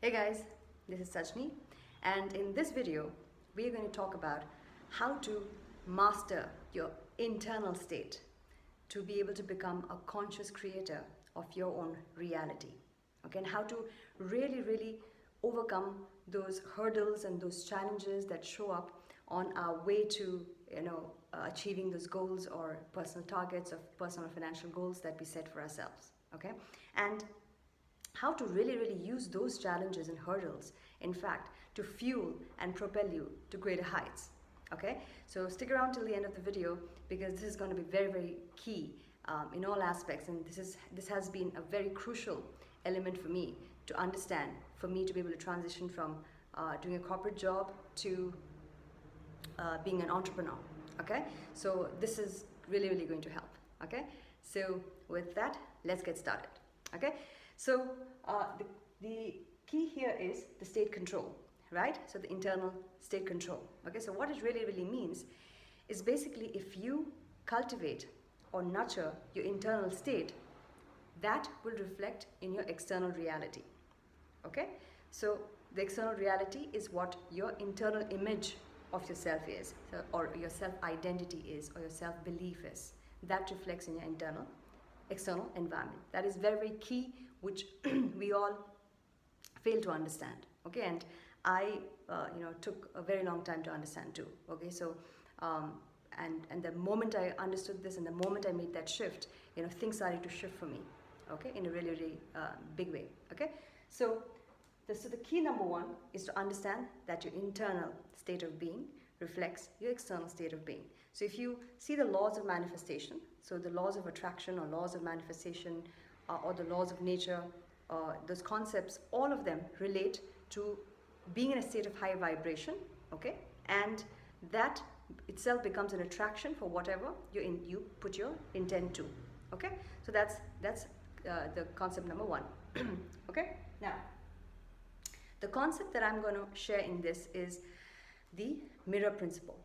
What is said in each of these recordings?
Hey guys, this is Sajni, and in this video we are going to talk about how to master your internal state to be able to become a conscious creator of your own reality. Okay, and how to really overcome those hurdles and those challenges that show up on our way to achieving those goals or personal targets or personal financial goals that we set for ourselves. Okay, and how to really use those challenges and hurdles, in fact, to fuel and propel you to greater heights. Okay, so stick around till the end of the video because this is going to be very key in all aspects, and this has been a very crucial element for me to understand, for me to be able to transition from doing a corporate job to being an entrepreneur. Okay, so this is really going to help. Okay, so with that, let's get started. Okay, so the key here is the state control, right? So the internal state control. Okay, so what it really means is basically if you cultivate or nurture your internal state, that will reflect in your external reality. Okay, so the external reality is what your internal image of yourself is, or your self-identity is, or your self-belief is. That reflects in your external environment. That is very key, which we all fail to understand. Okay, and I took a very long time to understand too. Okay, so and the moment I understood this and the moment I made that shift, things started to shift for me. Okay, in a really big way. Okay, so the key number one is to understand that your internal state of being reflects your external state of being. So if you see the laws of manifestation, so the laws of attraction or laws of manifestation or the laws of nature, those concepts, all of them relate to being in a state of high vibration, okay? And that itself becomes an attraction for whatever you put your intent to, okay? So that's the concept number one, okay? Now, the concept that I'm going to share in this is the mirror principle.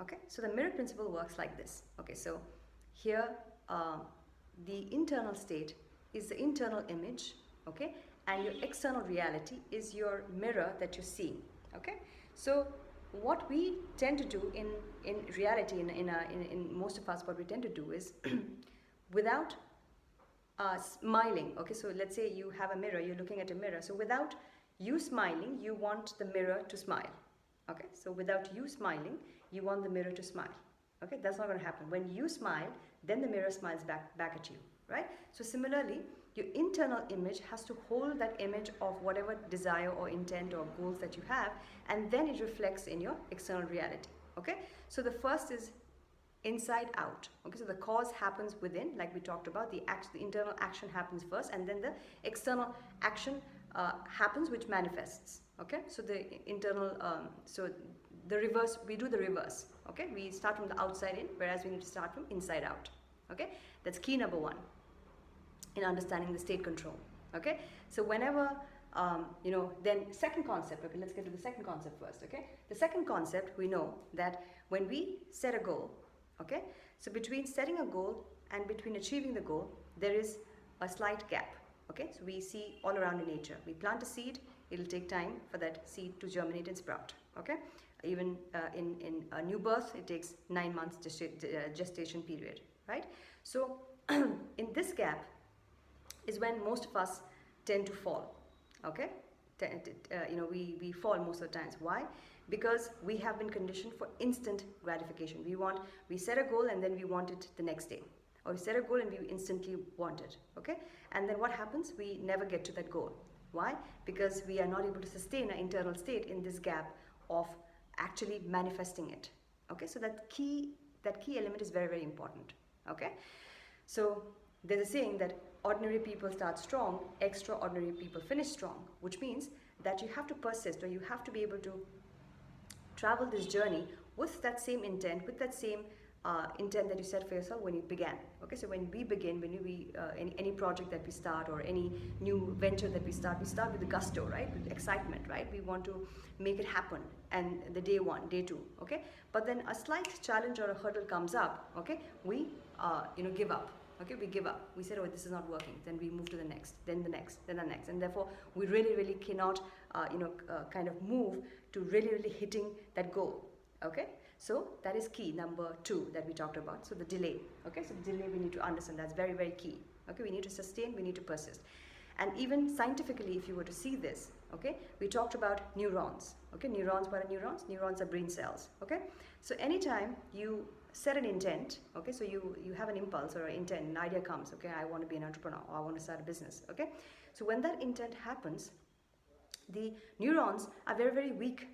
Okay, so the mirror principle works like this. Okay, so here the internal state is the internal image, okay, and your external reality is your mirror that you're seeing. Okay, so what we tend to do in reality, in most of us, what we tend to do is without smiling. Okay, so let's say you have a mirror, you're looking at a mirror. So without you smiling, you want the mirror to smile. Okay, so without you smiling, you want the mirror to smile. Okay, that's not going to happen. When you smile, then the mirror smiles back at you, right? So similarly, your internal image has to hold that image of whatever desire or intent or goals that you have, and then it reflects in your external reality. Okay, so the first is inside out. Okay, so the cause happens within, like we talked about. The internal action happens first, and then the external action happens, which manifests. Okay, so the internal, so the reverse, we do the reverse. Okay, we start from the outside in, whereas we need to start from inside out. Okay, that's key number one in understanding the state control. Okay, so whenever then second concept. Okay, let's get to the second concept first. Okay, the second concept, we know that when we set a goal, okay, so between setting a goal and between achieving the goal, there is a slight gap. Okay, so we see all around in nature. We plant a seed, it'll take time for that seed to germinate and sprout. Okay, even in a new birth, it takes 9 months gestation period, right? So in this gap is when most of us tend to fall. Okay, we fall most of the times. Why? Because we have been conditioned for instant gratification. We set a goal and then we want it the next day. Or we set a goal and we instantly want it, okay? And then what happens? We never get to that goal. Why? Because we are not able to sustain our internal state in this gap of actually manifesting it, okay? So that key element is very important, okay? So there's a saying that ordinary people start strong, extraordinary people finish strong, which means that you have to persist, or you have to be able to travel this journey with that same intent, with that same intent that you set for yourself when you began. Okay, so when we begin, any project that we start or any new venture that we start with the gusto, right, with excitement, right? We want to make it happen, and the day one, day two, okay. But then a slight challenge or a hurdle comes up, okay. We give up, Okay, we give up. We said, oh, this is not working. Then we move to the next, then the next, then the next. And therefore, we really cannot, kind of move to really hitting that goal. Okay, so that is key number 2 that we talked about. So the delay. Okay, so the delay we need to understand. That's very key. Okay, we need to sustain, we need to persist. And even scientifically, if you were to see this, okay, we talked about neurons. Okay, neurons, what are neurons? Neurons are brain cells. Okay, so anytime you set an intent, okay, so you have an impulse or an intent, an idea comes, okay, I want to be an entrepreneur, or I want to start a business. Okay, so when that intent happens, the neurons are very weak,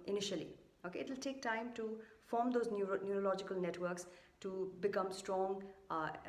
initially. Okay, it will take time to form those neurological networks to become strong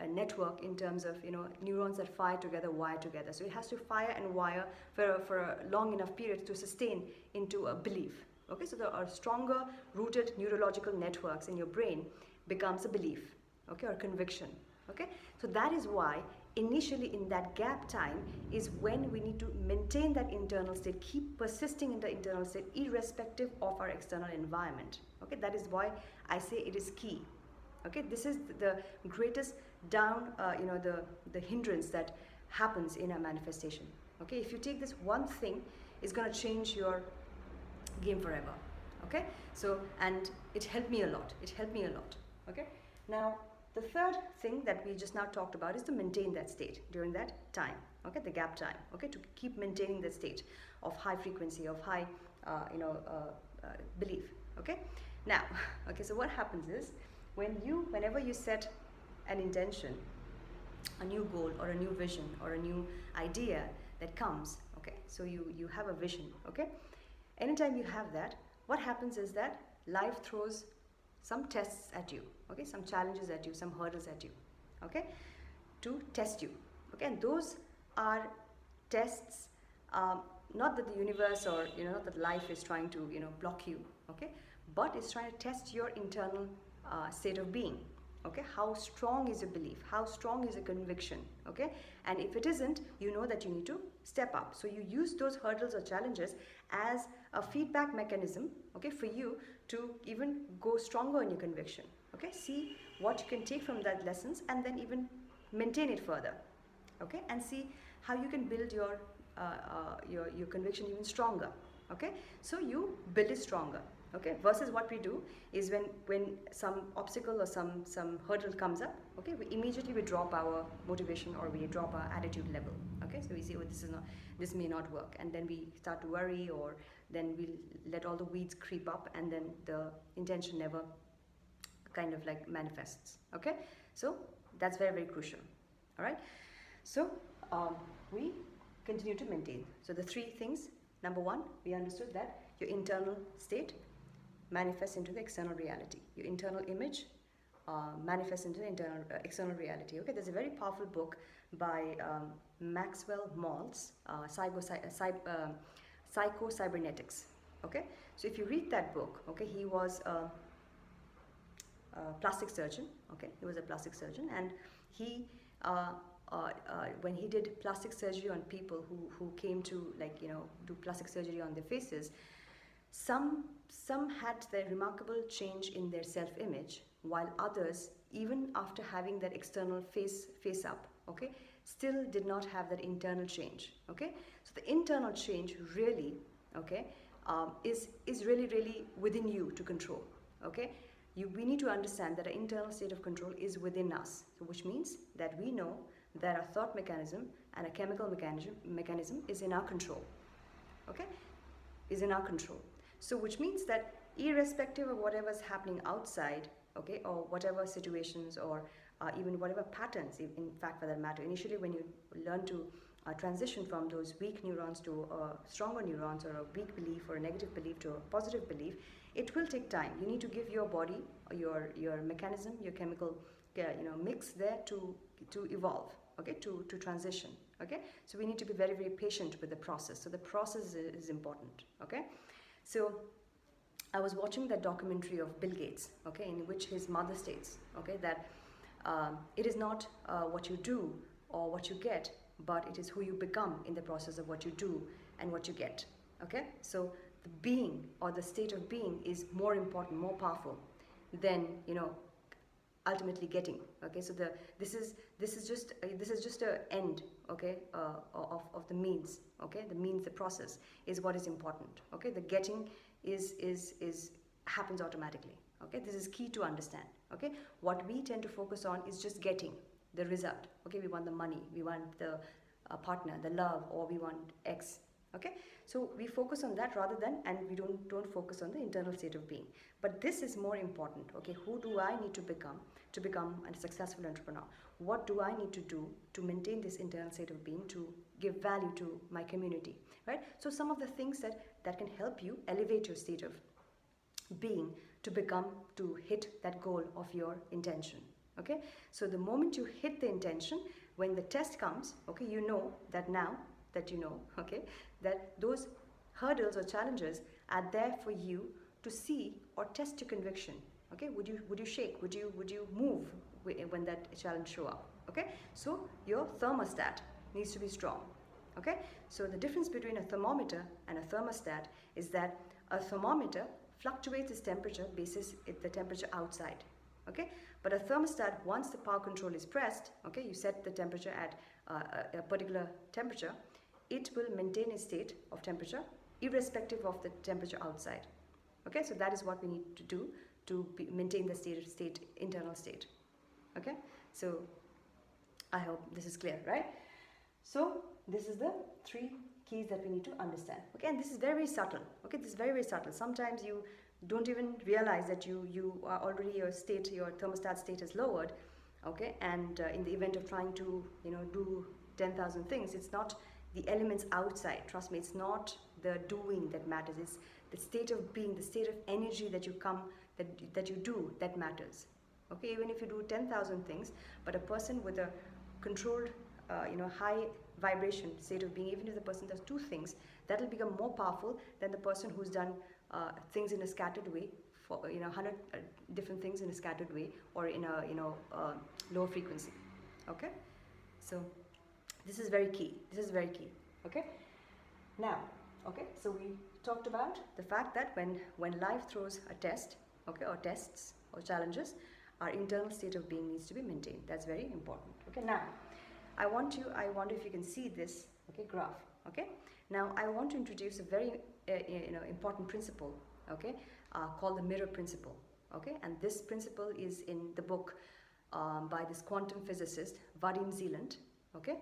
network in terms of neurons that fire together, wire together. So it has to fire and wire for a long enough period to sustain into a belief. Okay, so there are stronger rooted neurological networks in your brain becomes a belief, okay, or conviction. Okay, so that is why initially in that gap time is when we need to maintain that internal state, keep persisting in the internal state irrespective of our external environment. Okay, that is why I say it is key. Okay, this is the greatest the hindrance that happens in a manifestation. Okay, if you take this one thing, it's going to change your game forever. Okay, so, and it helped me a lot. Okay, now the third thing that we just now talked about is to maintain that state during that time. Okay, the gap time. Okay, to keep maintaining that state of high frequency, of high belief. Okay, now, okay, so what happens is whenever you set an intention, a new goal or a new vision or a new idea that comes, okay, so you have a vision. Okay, anytime you have that, what happens is that life throws some tests at you, okay, some challenges at you, some hurdles at you, okay, to test you. Okay, and those are tests, not that the universe or not that life is trying to block you, okay, but it's trying to test your internal state of being. Okay, how strong is your belief, how strong is your conviction. Okay, and if it isn't, you know that you need to step up. So you use those hurdles or challenges as a feedback mechanism, okay, for you to even go stronger in your conviction. Okay, see what you can take from that lessons and then even maintain it further. Okay, and see how you can build your conviction even stronger. Okay, so you build it stronger. Okay, versus what we do is when some obstacle or some hurdle comes up, okay, we immediately drop our motivation or we drop our attitude level. Okay, so we say, oh, this may not work, and then we start to worry, or then we let all the weeds creep up, and then the intention never kind of like manifests. Okay, so that's very crucial. All right, so we continue to maintain. So the 3 things. Number 1, we understood that your internal state manifests into the external reality. Your internal image manifests into the external reality. Okay, there's a very powerful book by Maxwell Maltz, Psycho-Cybernetics. Okay, so if you read that book, okay, he was a plastic surgeon. Okay, he was a plastic surgeon, and he when he did plastic surgery on people who came to do plastic surgery on their faces, some had the remarkable change in their self-image, while others, even after having that external face up, okay, still did not have that internal change. Okay, so the internal change really, okay, is really within you to control. Okay, we need to understand that our internal state of control is within us, so which means that we know that our thought mechanism and a chemical mechanism is in our control. Okay, is in our control. So which means that irrespective of whatever is happening outside, okay, or whatever situations or even whatever patterns, in fact, for that matter, initially when you learn to transition from those weak neurons to stronger neurons, or a weak belief or a negative belief to a positive belief, it will take time. You need to give your body, your mechanism, your chemical mix there to evolve, okay, to transition. Okay, so we need to be very patient with the process. So the process is important. Okay, so I was watching that documentary of Bill Gates, okay, in which his mother states, okay, that it is not what you do or what you get, but it is who you become in the process of what you do and what you get. Okay, so the being or the state of being is more important, more powerful than ultimately getting. Okay, so this is just a end, okay, of the means. Okay, the means, the process is what is important. Okay, the getting is happens automatically. Okay, this is key to understand. Okay, what we tend to focus on is just getting the result. Okay, we want the money, we want the partner, the love, or we want X. Okay, so we focus on that rather than, and we don't focus on the internal state of being. But this is more important. Okay, who do I need to become a successful entrepreneur? What do I need to do to maintain this internal state of being, to give value to my community, right? So some of the things that can help you elevate your state of being to hit that goal of your intention. Okay, so the moment you hit the intention, when the test comes, okay, you know that now that you know, okay, that those hurdles or challenges are there for you to see or test your conviction. Okay, would you shake? Would you move when that challenge show up? Okay, so your thermostat needs to be strong. Okay, so the difference between a thermometer and a thermostat is that a thermometer fluctuates its temperature basis the temperature outside. Okay, but a thermostat, once the power control is pressed, okay, you set the temperature at a particular temperature, it will maintain a state of temperature irrespective of the temperature outside. Okay, so that is what we need to do to maintain the internal state. Okay, so I hope this is clear, right? So this is the 3 keys that we need to understand. Okay, and this is very subtle. Okay, this is very subtle. Sometimes you don't even realize that you are already, your thermostat state is lowered. Okay, and in the event of trying to do 10,000 things, it's not the elements outside. Trust me, it's not the doing that matters. It's the state of being, the state of energy that you do that matters. Okay, even if you do 10,000 things, but a person with a controlled, high vibration state of being, even if the person does 2 things, that will become more powerful than the person who's done things in a scattered way, for 100 different things in a scattered way, or in a lower frequency. Okay, so this is very key. This is very key. Okay, now, okay, so we talked about the fact that when life throws a test, okay, or tests or challenges, our internal state of being needs to be maintained. That's very important. Okay, now I wonder if you can see this, okay, graph. Okay, now I want to introduce a very important principle, okay, called the mirror principle. Okay, and this principle is in the book by this quantum physicist Vadim Zeland. Okay,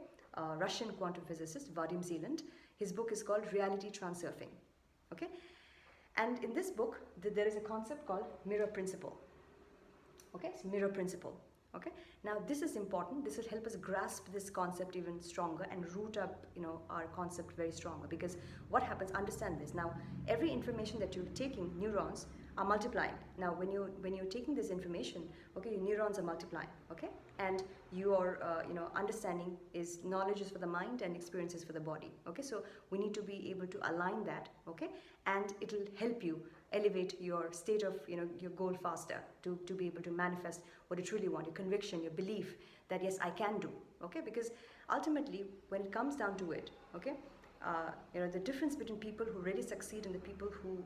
Russian quantum physicist Vadim Zeland. His book is called Reality Transurfing. Okay, and in this book there is a concept called mirror principle. Okay, it's mirror principle. Okay, now this is important. This will help us grasp this concept even stronger and root up our concept very stronger, because what happens, understand this. Now every information that you're taking, neurons are multiplying. Now when you're taking this information, okay, your neurons are multiplying. Okay, and your understanding is, knowledge is for the mind and experience is for the body. Okay, so we need to be able to align that. Okay, and it will help you elevate your state of your goal faster, to be able to manifest what you truly want, your conviction, your belief that yes, I can do. Okay, because ultimately when it comes down to it, okay, the difference between people who really succeed and the people who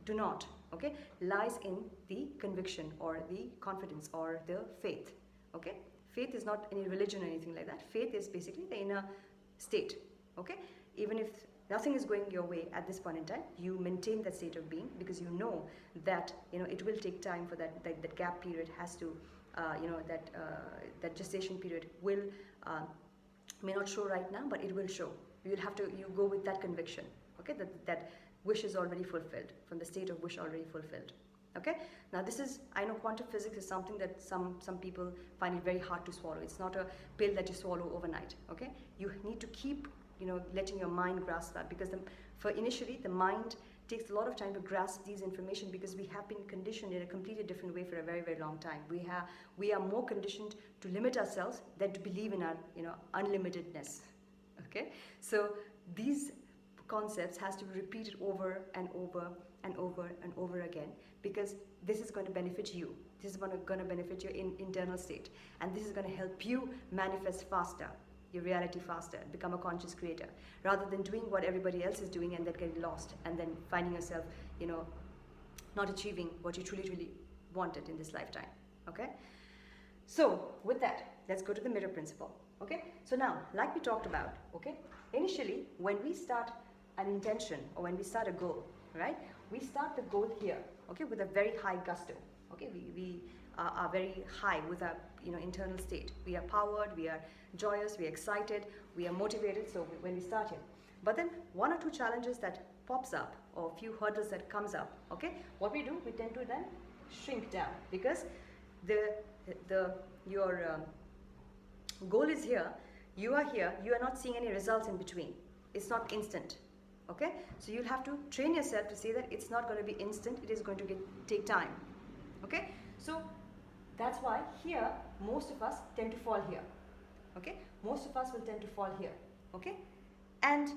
do not, okay, lies in the conviction or the confidence or the faith. Okay, faith is not any religion or anything like that. Faith is basically the inner state. Okay, even if nothing is going your way at this point in time, you maintain that state of being, because you know that it will take time for that gap period has to that gestation period will may not show right now, but it will show. You go with that conviction. Okay, that wish is already fulfilled, from the state of wish already fulfilled. Okay, now this is, I know quantum physics is something that some people find it very hard to swallow. It's not a pill that you swallow overnight. Okay, you need to keep letting your mind grasp that, because initially the mind takes a lot of time to grasp these information, because we have been conditioned in a completely different way for a very, very long time. We are more conditioned to limit ourselves than to believe in our unlimitedness. Okay, so these concepts has to be repeated over and over and over and over again, because this is going to benefit you. This is going to benefit your internal state, and this is going to help you manifest faster your reality faster, become a conscious creator, rather than doing what everybody else is doing and then getting lost and then finding yourself not achieving what you truly wanted in this lifetime. Okay, so with that, let's go to the mirror principle. Okay, so now, like we talked about, okay, initially when we start an intention or when we start a goal, right, we start the goal here, okay, with a very high gusto. Okay, we are very high with our internal state. We are powered, we are joyous, we are excited, we are motivated. So when we start here, but then one or two challenges that pops up or a few hurdles that comes up, okay, what we do, we tend to then shrink down, because your goal is here, you are here, you are not seeing any results in between. It's not instant. Okay, so you'll have to train yourself to see that it's not going to be instant, it is going to take time. Okay, so that's why here most of us tend to fall here. Okay, most of us will tend to fall here. Okay, and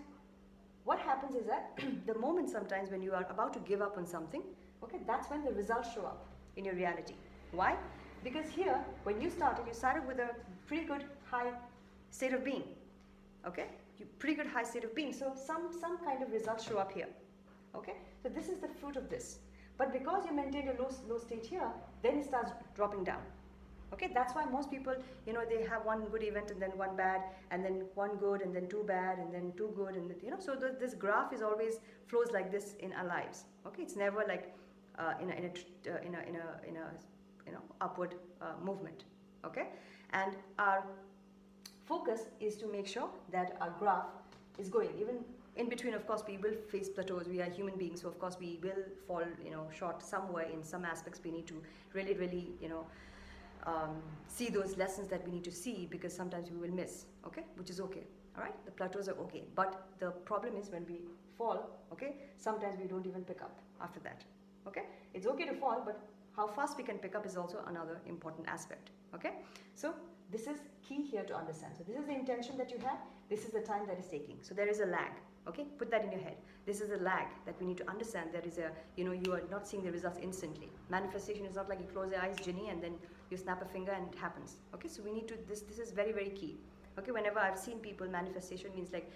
what happens is that the moment sometimes when you are about to give up on something, okay, that's when the results show up in your reality. Why? Because here when you started with a pretty good high state of being. Okay, pretty good high state of being, so some kind of results show up here. Okay, so this is the fruit of this. But because you maintained a low state here, then it starts dropping down. Okay, that's why most people, they have one good event and then one bad, and then one good and then two bad and then two good, and so this graph is always flows like this in our lives. Okay, it's never like in a upward movement. Okay, and our focus is to make sure that our graph is going. Even in between, of course, we will face plateaus. We are human beings, so of course we will fall, short somewhere in some aspects. We need to really, see those lessons that we need to see, because sometimes we will miss. Okay, which is okay. All right, the plateaus are okay, but the problem is when we fall. Okay, sometimes we don't even pick up after that. Okay, it's okay to fall, but how fast we can pick up is also another important aspect. Okay, so this is key here to understand. So this is the intention that you have, this is the time that is taking. So there is a lag. Okay, put that in your head. This is a lag that we need to understand. There is a, you are not seeing the results instantly. Manifestation is not like you close your eyes, Ginny, and then you snap a finger and it happens. Okay, so we need to, this is very, very key. Okay, whenever I've seen people, manifestation means like,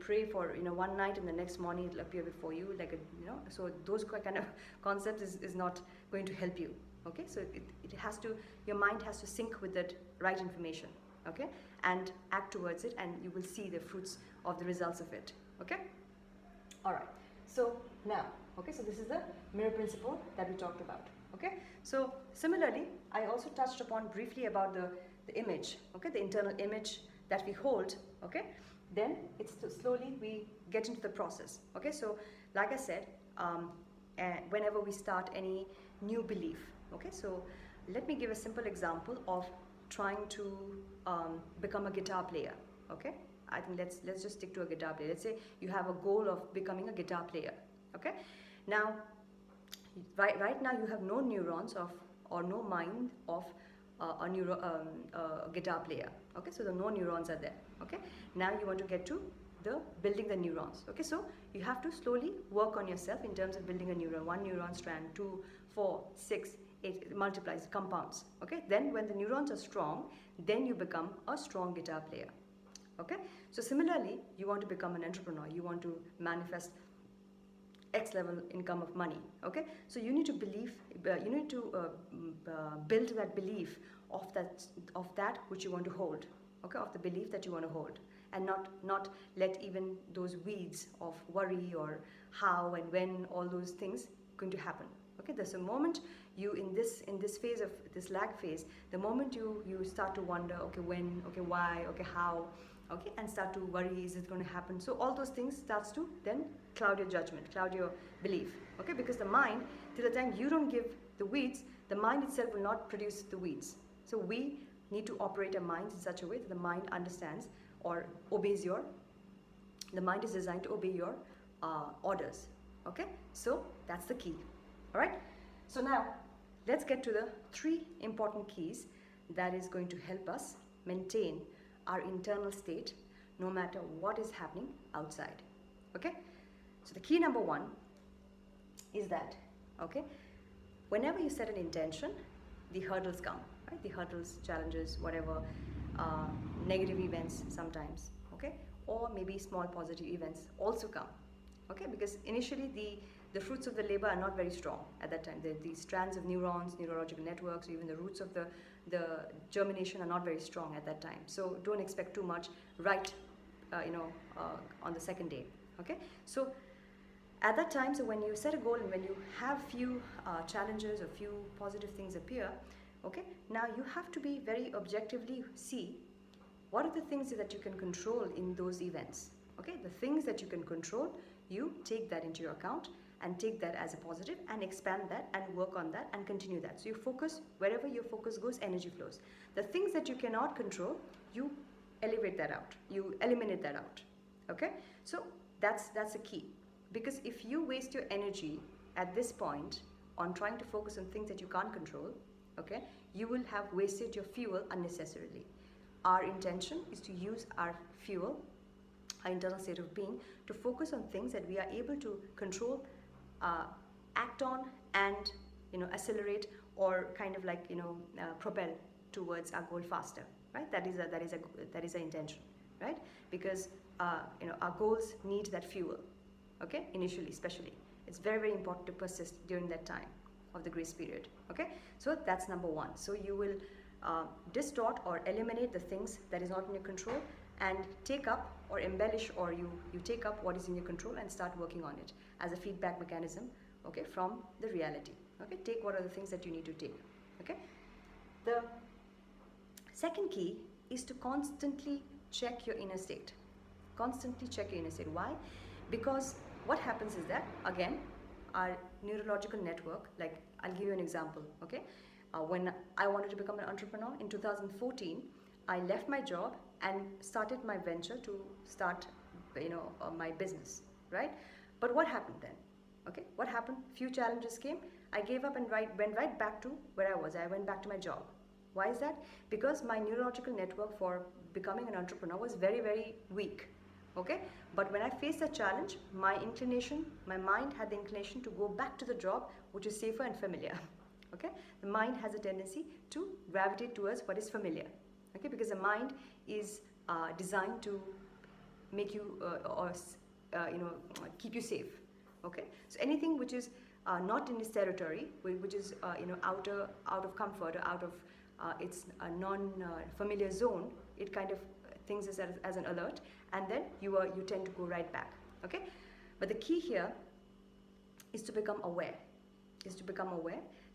pray for, one night and the next morning it'll appear before you, like a, so those kind of concepts is not going to help you. Okay, so it has to, your mind has to sync with that right information. Okay, and act towards it, and you will see the fruits of the results of it. Okay, all right, so now, okay, so this is the mirror principle that we talked about. Okay, so similarly, I also touched upon briefly about the image, okay, the internal image that we hold. Okay, then it's slowly we get into the process. Okay, so like I said, whenever we start any new belief, okay, so let me give a simple example of trying to become a guitar player. Okay, I think let's just stick to a guitar player. Let's say you have a goal of becoming a guitar player. Okay, now right now you have no neurons or no mind of a guitar player. Okay, so the no neurons are there. Okay, now you want to get to the building the neurons. Okay, so you have to slowly work on yourself in terms of building a neuron. 1 neuron strand, 2, 4, 6, it multiplies, compounds. Okay, then when the neurons are strong, then you become a strong guitar player. Okay, so similarly, you want to become an entrepreneur, you want to manifest X level income of money. Okay, so you need to believe, you need to build that belief of that which you want to hold. Okay, of the belief that you want to hold, and not let even those weeds of worry or how and when all those things going to happen. Okay, there's a moment you in this phase of this lag phase, the moment you start to wonder, okay, when, okay, why, okay, how, okay, and start to worry, is it going to happen? So all those things starts to then cloud your judgment, cloud your belief. Okay, because the mind, till the time you don't give the weeds, the mind itself will not produce the weeds. So we need to operate our minds in such a way that the mind understands or obeys the mind is designed to obey your orders. Okay, so that's the key. All right, so now let's get to the 3 important keys that is going to help us maintain our internal state no matter what is happening outside. Okay, so the key number 1 is that, okay, whenever you set an intention, the hurdles come, right? The hurdles, challenges, whatever, negative events sometimes, okay, or maybe small positive events also come. Okay, because initially the fruits of the labor are not very strong at that time. These strands of neurons, neurological networks, even the roots of the germination are not very strong at that time. So don't expect too much right, on the second day. Okay, so at that time, so when you set a goal and when you have few challenges or few positive things appear, okay, now you have to be very objectively see what are the things that you can control in those events. Okay, the things that you can control, you take that into your account and take that as a positive and expand that and work on that and continue that. So you focus, wherever your focus goes, energy flows. The things that you cannot control, you elevate that out, you eliminate that out. Okay, so that's the key. Because if you waste your energy at this point on trying to focus on things that you can't control, okay, you will have wasted your fuel unnecessarily. Our intention is to use our fuel, our internal state of being, to focus on things that we are able to control, act on, and accelerate or kind of like propel towards our goal faster. Right? That is an intention, right? Because our goals need that fuel. Okay, initially, especially, it's very, very important to persist during that time of the grace period. Okay, so that's number one. So you will distort or eliminate the things that is not in your control and take up or embellish, or you take up what is in your control and start working on it as a feedback mechanism, okay, from the reality. Okay, take what are the things that you need to take. Okay, the second key is to constantly check your inner state. Constantly check your inner state. Why? Because what happens is that, again, our neurological network, like I'll give you an example, okay? When I wanted to become an entrepreneur in 2014, I left my job and started my venture to start, my business, right? But what happened then? Okay, what happened? Few challenges came. I gave up and went right back to where I was. I went back to my job. Why is that? Because my neurological network for becoming an entrepreneur was very, very weak. Okay, but when I faced a challenge, my mind had the inclination to go back to the job, which is safer and familiar. Okay, the mind has a tendency to gravitate towards what is familiar. Okay, because the mind is designed to make you keep you safe. Okay, so anything which is not in its territory, which is out of comfort or out of its non-familiar zone, it kind of things as an alert, and then you tend to go right back. Okay, but the key here is to become aware.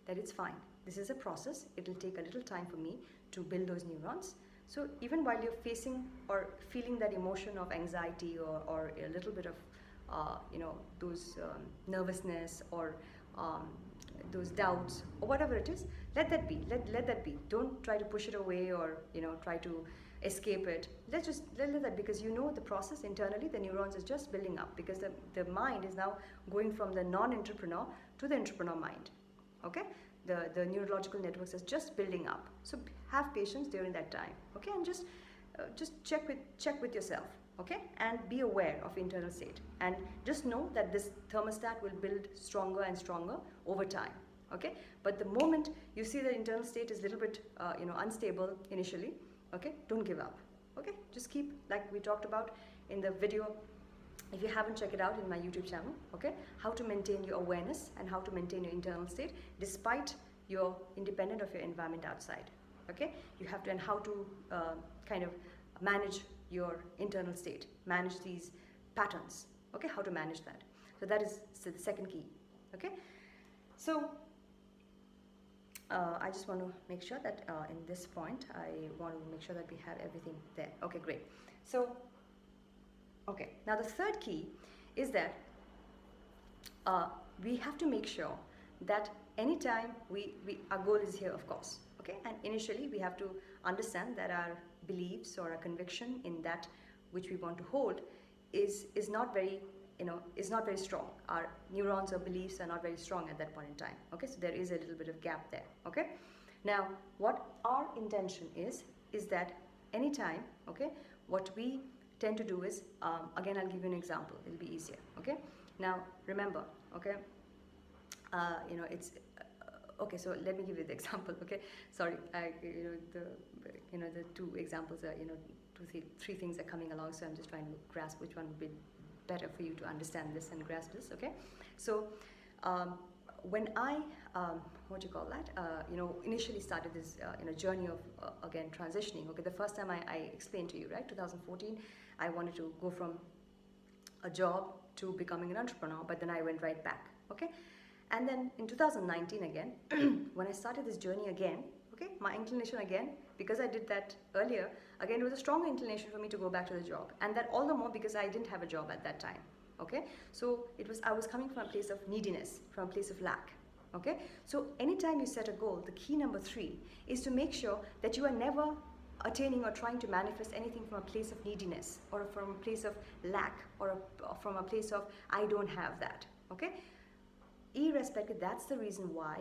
That it's fine. This is a process. It will take a little time for me to build those neurons. So even while you're facing or feeling that emotion of anxiety or a little bit of those nervousness or those doubts or whatever it is, let that be. Let that be. Don't try to push it away or try to escape it. Let that, because the process internally, the neurons is just building up, because the mind is now going from the non-entrepreneur to the entrepreneur mind. Okay, the neurological networks is just building up. So have patience during that time. Okay, and just check with yourself. Okay, and be aware of internal state, and just know that this thermostat will build stronger and stronger over time. Okay, but the moment you see the internal state is a little bit unstable initially, okay, don't give up. Okay, just keep, like we talked about in the video, if you haven't checked it out in my YouTube channel, okay, how to maintain your awareness and how to maintain your internal state despite you're independent of your environment outside. Okay, you have to, and how to kind of manage your internal state, manage these patterns. Okay, how to manage that. So that is the second key. Okay, so I just want to make sure that in this point, I want to make sure that we have everything there. Okay, great. So, okay, now the third key is that we have to make sure that anytime our goal is here, of course. Okay, and initially we have to understand that our beliefs or our conviction in that which we want to hold is not very strong. Our neurons or beliefs are not very strong at that point in time. Okay, so there is a little bit of gap there. Okay, now what our intention is that anytime, okay, what we tend to do is, again, I'll give you an example. It'll be easier. Okay, now remember, okay, it's okay. So let me give you the example. Okay, sorry, the two examples are three things are coming along. So I'm just trying to grasp which one would be better for you to understand this and grasp this. Okay, so when I initially started this journey of again transitioning. Okay, the first time I explained to you, right, 2014, I wanted to go from a job to becoming an entrepreneur, but then I went right back. Okay, and then in 2019 again, when I started this journey again, okay, my inclination again, because I did that earlier, again it was a strong inclination for me to go back to the job, and that all the more because I didn't have a job at that time. Okay, so I was coming from a place of neediness, from a place of lack. Okay, so anytime you set a goal, the key number 3 is to make sure that you are never attaining or trying to manifest anything from a place of neediness or from a place of lack or from a place of I don't have that. Okay, irrespective, that's the reason why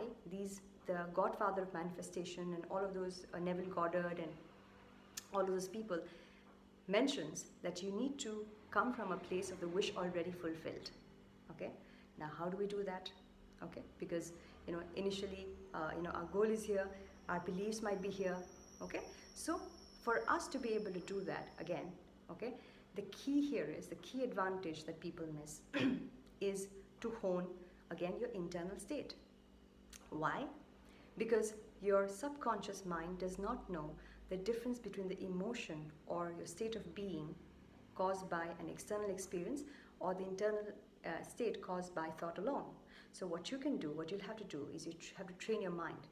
the godfather of manifestation and all of those Neville Goddard and all of those people mentions that you need to come from a place of the wish already fulfilled. Okay, now how do we do that? Okay, because initially our goal is here, our beliefs might be here. Okay, so for us to be able to do that again, okay, the key here is, the key advantage that people miss is to hone again your internal state. Why? Because your subconscious mind does not know the difference between the emotion or your state of being caused by an external experience or the internal state caused by thought alone. So what you can do, what you'll have to do is you have to train your mind.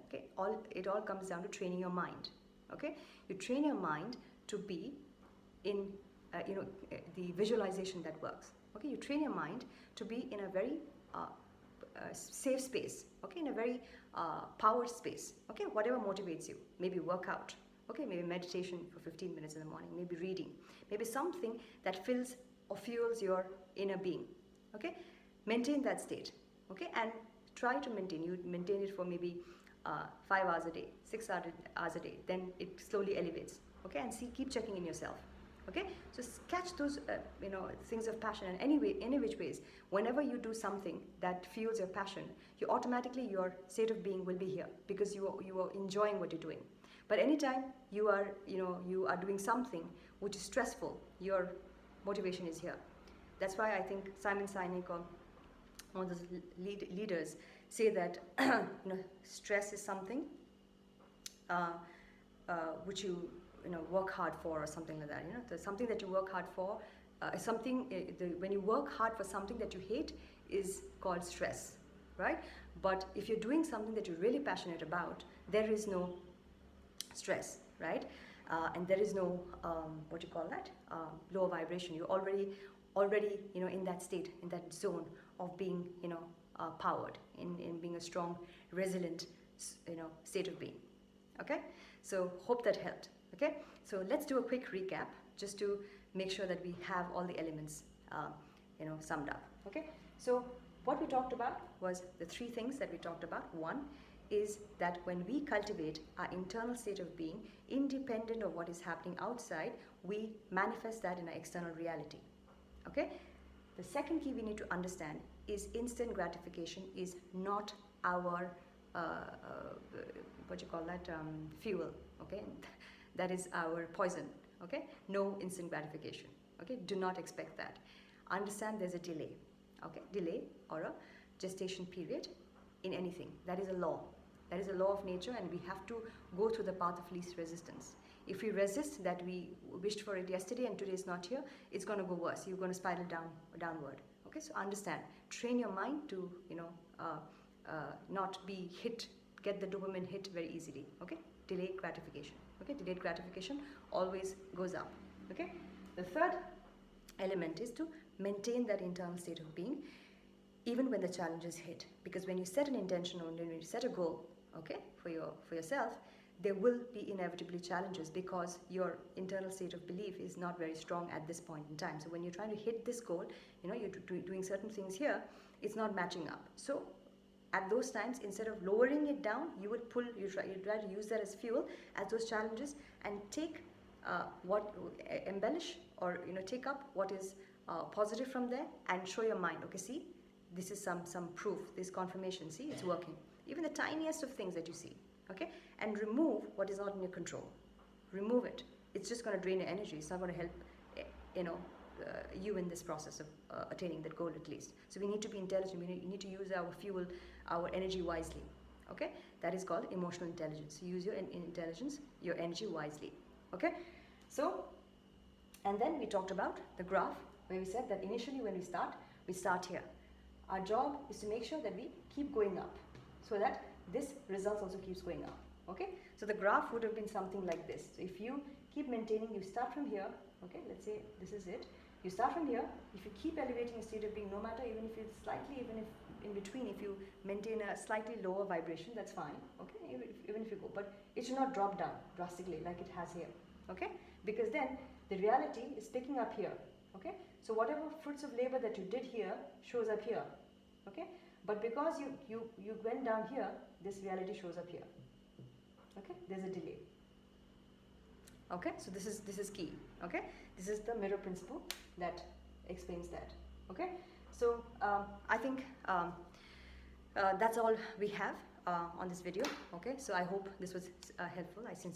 Okay, it all comes down to training your mind. Okay, you train your mind to be in the visualization that works. Okay, you train your mind to be in a very safe space. Okay, in a very powered space. Okay, whatever motivates you. Maybe workout. Okay, maybe meditation for 15 minutes in the morning. Maybe reading. Maybe something that fills or fuels your inner being. Okay, maintain that state. Okay, and try to maintain it for maybe 5 hours a day, 6 hours a day. Then it slowly elevates. Okay, and keep checking in yourself. Okay, so catch those things of passion, and any which ways, whenever you do something that fuels your passion, automatically your state of being will be here because you are enjoying what you're doing. But anytime you are doing something which is stressful, your motivation is here. That's why I think Simon Sinek or one of those leaders say that stress is something which you work hard for, or something like that. Something that you work hard for, when you work hard for something that you hate is called stress, right? But if you're doing something that you're really passionate about, there is no stress, right? And there is no lower vibration. You're already in that state, in that zone of being powered, in being a strong, resilient state of being. Okay, so hope that helped. Okay, so let's do a quick recap just to make sure that we have all the elements summed up. Okay, so what we talked about was the 3 things that we talked about. One is that when we cultivate our internal state of being, independent of what is happening outside, we manifest that in our external reality. Okay, the second key we need to understand is instant gratification is not our fuel. Okay, that is our poison. Okay, no instant gratification. Okay, do not expect that. Understand there's a delay. Okay, delay or a gestation period in anything. That is a law. That is a law of nature, and we have to go through the path of least resistance. If we resist that we wished for it yesterday and today is not here, it's going to go worse. You're going to spiral downward. Okay, so understand. Train your mind to not be hit, get the dopamine hit very easily. Okay, delayed gratification. Okay, delayed gratification always goes up. Okay, the third element is to maintain that internal state of being even when the challenges hit, because when you set an intention or when you set a goal, okay, for yourself, there will be inevitably challenges because your internal state of belief is not very strong at this point in time. So when you're trying to hit this goal, you're doing certain things here, it's not matching up. So at those times, instead of lowering it down, you try to use that as fuel as those challenges, and take embellish or take up what is positive from there and show your mind, okay, see, this is some proof, this confirmation, see, it's working. Even the tiniest of things that you see, okay, and remove what is not in your control. Remove it. It's just going to drain your energy. It's not going to help you in this process of attaining that goal at least. So we need to be intelligent. We need to use our fuel, our energy wisely. Okay, that is called emotional intelligence. You use your intelligence, your energy wisely. Okay, so, and then we talked about the graph, where we said that initially when we start here. Our job is to make sure that we keep going up, so that this results also keeps going up. Okay, so the graph would have been something like this. So if you keep maintaining, you start from here. Okay, let's say this is it. You start from here. If you keep elevating a state of being, no matter, even if it's slightly, even if in between, if you maintain a slightly lower vibration, that's fine. Okay, even if you go, but it should not drop down drastically like it has here. Okay, because then the reality is picking up here. Okay, so whatever fruits of labor that you did here shows up here. Okay, but because you went down here, this reality shows up here. Okay, there's a delay. Okay, so this is key. Okay, this is the mirror principle that explains that. Okay, so I think that's all we have on this video. Okay, so I hope this was helpful. I sincerely